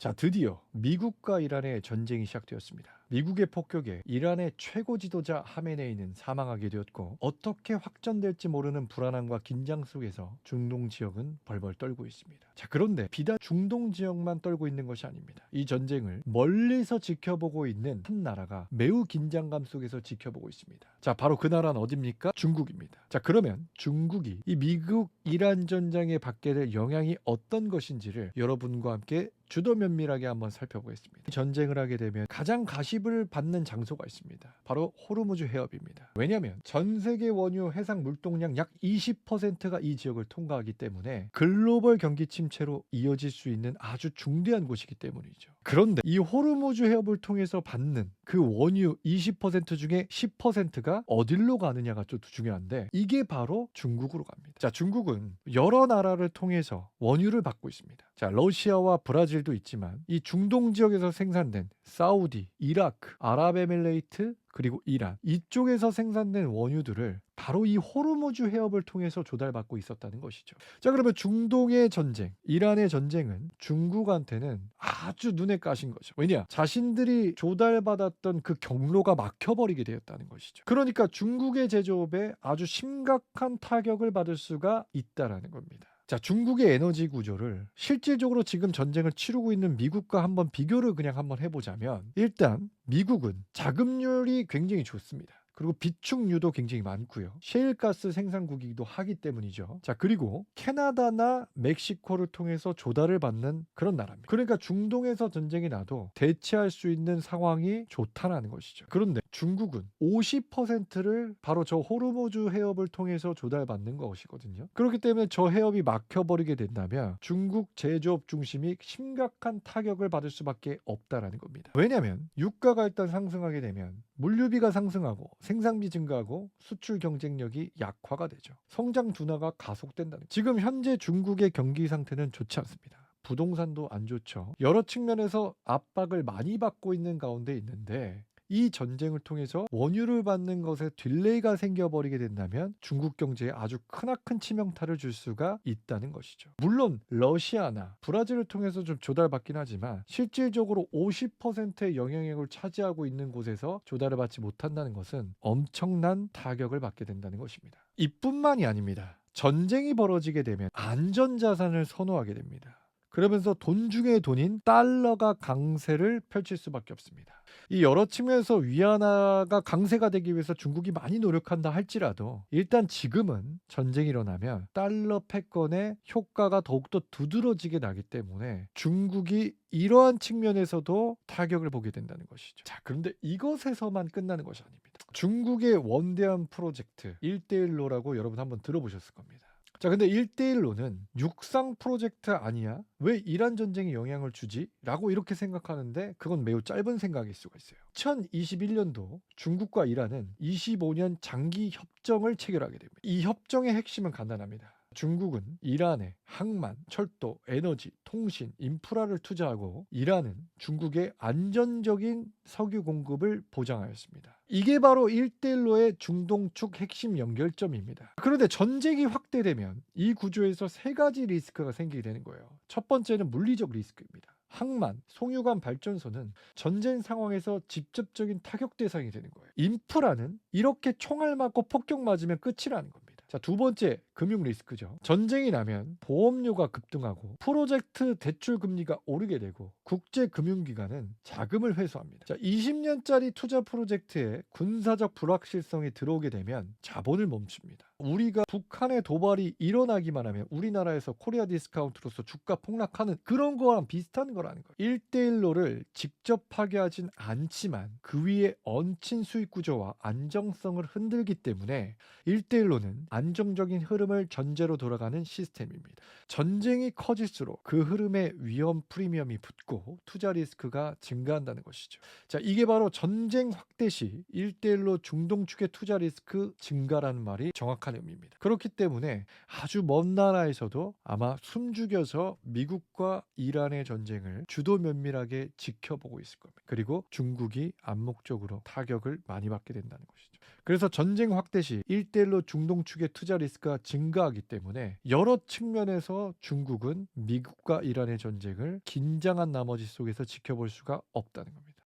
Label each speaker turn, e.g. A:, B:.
A: 자, 드디어 미국과 이란의 전쟁이 시작되었습니다. 미국의 폭격에 이란의 최고 지도자 하메네이는 사망하게 되었고, 어떻게 확전될지 모르는 불안함과 긴장 속에서 중동 지역은 벌벌 떨고 있습니다. 자, 그런데 비단 중동 지역만 떨고 있는 것이 아닙니다. 이 전쟁을 멀리서 지켜보고 있는 한 나라가 매우 긴장감 속에서 지켜보고 있습니다. 자, 바로 그 나라는 어디입니까? 중국입니다. 자, 그러면 중국이 이 미국 이란 전쟁에 받게 될 영향이 어떤 것인지를 여러분과 함께 주도 면밀하게 한번 살펴보겠습니다. 전쟁을 하게 되면 가장 가십을 받는 장소가 있습니다. 바로 호르무즈 해협입니다. 왜냐하면 전 세계 원유 해상 물동량 약 20%가 이 지역을 통과하기 때문에 글로벌 경기 침체로 이어질 수 있는 아주 중대한 곳이기 때문이죠. 그런데 이 호르무즈 해협을 통해서 받는 그 원유 20% 중에 10%가 어디로 가느냐가 좀 중요한데, 이게 바로 중국으로 갑니다. 자, 중국은 여러 나라를 통해서 원유를 받고 있습니다. 자, 러시아와 브라질도 있지만 이 중동 지역에서 생산된 사우디, 이라크, 아랍에미레이트, 그리고 이란, 이쪽에서 생산된 원유들을 바로 이 호르무즈 해협을 통해서 조달받고 있었다는 것이죠. 자, 그러면 중동의 전쟁, 이란의 전쟁은 중국한테는 아주 눈에 까신 거죠. 왜냐? 자신들이 조달받았던 그 경로가 막혀버리게 되었다는 것이죠. 그러니까 중국의 제조업에 아주 심각한 타격을 받을 수가 있다라는 겁니다. 자, 중국의 에너지 구조를 실질적으로 지금 전쟁을 치르고 있는 미국과 한번 비교를 그냥 한번 해보자면, 일단 미국은 자급률이 굉장히 좋습니다. 그리고 비축유도 굉장히 많고요. 셰일가스 생산국이기도 하기 때문이죠. 자, 그리고 캐나다나 멕시코를 통해서 조달을 받는 그런 나라입니다. 그러니까 중동에서 전쟁이 나도 대체할 수 있는 상황이 좋다라는 것이죠. 그런데 중국은 50%를 바로 저 호르무즈 해협을 통해서 조달받는 것이거든요. 그렇기 때문에 저 해협이 막혀버리게 된다면 중국 제조업 중심이 심각한 타격을 받을 수밖에 없다라는 겁니다. 왜냐하면 유가가 일단 상승하게 되면 물류비가 상승하고 생산비 증가하고 수출 경쟁력이 약화가 되죠. 성장 둔화가 가속된다는 거죠. 지금 현재 중국의 경기 상태는 좋지 않습니다. 부동산도 안 좋죠. 여러 측면에서 압박을 많이 받고 있는 가운데 있는데, 이 전쟁을 통해서 원유를 받는 것에 딜레이가 생겨버리게 된다면 중국 경제에 아주 크나큰 치명타를 줄 수가 있다는 것이죠. 물론 러시아나 브라질을 통해서 좀 조달받긴 하지만 실질적으로 50%의 영향력을 차지하고 있는 곳에서 조달을 받지 못한다는 것은 엄청난 타격을 받게 된다는 것입니다. 이뿐만이 아닙니다. 전쟁이 벌어지게 되면 안전자산을 선호하게 됩니다. 그러면서 돈 중에 돈인 달러가 강세를 펼칠 수밖에 없습니다. 이 여러 측면에서 위안화가 강세가 되기 위해서 중국이 많이 노력한다 할지라도, 일단 지금은 전쟁이 일어나면 달러 패권의 효과가 더욱더 두드러지게 나기 때문에 중국이 이러한 측면에서도 타격을 보게 된다는 것이죠. 자, 그런데 이것에서만 끝나는 것이 아닙니다. 중국의 원대한 프로젝트 1대1로라고 여러분 한번 들어보셨을 겁니다. 자, 근데 1대1로는 육상 프로젝트 아니야? 왜 이란 전쟁에 영향을 주지? 라고 이렇게 생각하는데, 그건 매우 짧은 생각일 수가 있어요. 2021년도 중국과 이란은 25년 장기 협정을 체결하게 됩니다. 이 협정의 핵심은 간단합니다. 중국은 이란에 항만, 철도, 에너지, 통신, 인프라를 투자하고, 이란은 중국의 안전적인 석유 공급을 보장하였습니다. 이게 바로 1대1로의 중동 축 핵심 연결점입니다. 그런데 전쟁이 확대되면 이 구조에서 세 가지 리스크가 생기게 되는 거예요. 첫 번째는 물리적 리스크입니다. 항만, 송유관 발전소는 전쟁 상황에서 직접적인 타격 대상이 되는 거예요. 인프라는 이렇게 총알 맞고 폭격 맞으면 끝이라는 겁니다. 자, 두 번째, 금융 리스크죠. 전쟁이 나면 보험료가 급등하고 프로젝트 대출 금리가 오르게 되고 국제금융기관은 자금을 회수합니다. 자, 20년짜리 투자 프로젝트에 군사적 불확실성이 들어오게 되면 자본을 멈춥니다. 우리가 북한의 도발이 일어나기만 하면 우리나라에서 코리아 디스카운트로서 주가 폭락하는 그런 거랑 비슷한 거라는 거예요. 1대1로를 직접 파괴하진 않지만 그 위에 얹힌 수익 구조와 안정성을 흔들기 때문에 1대1로는 안정적인 흐름을 전제로 돌아가는 시스템입니다. 전쟁이 커질수록 그 흐름에 위험 프리미엄이 붙고 투자 리스크가 증가한다는 것이죠. 자, 이게 바로 전쟁 확대 시 1대1로 중동 축의 투자 리스크 증가라는 말이 정확한 의미입니다. 그렇기 때문에 아주 먼 나라에서도 아마 숨죽여서 미국과 이란의 전쟁을 주도 면밀하게 지켜보고 있을 겁니다. 그리고 중국이 암묵적으로 타격을 많이 받게 된다는 것이죠. 그래서 전쟁 확대 시 1대1로 중동 측의 투자 리스크가 증가하기 때문에 여러 측면에서 중국은 미국과 이란의 전쟁을 긴장한 나머지 속에서 지켜볼 수가 없다는 겁니다.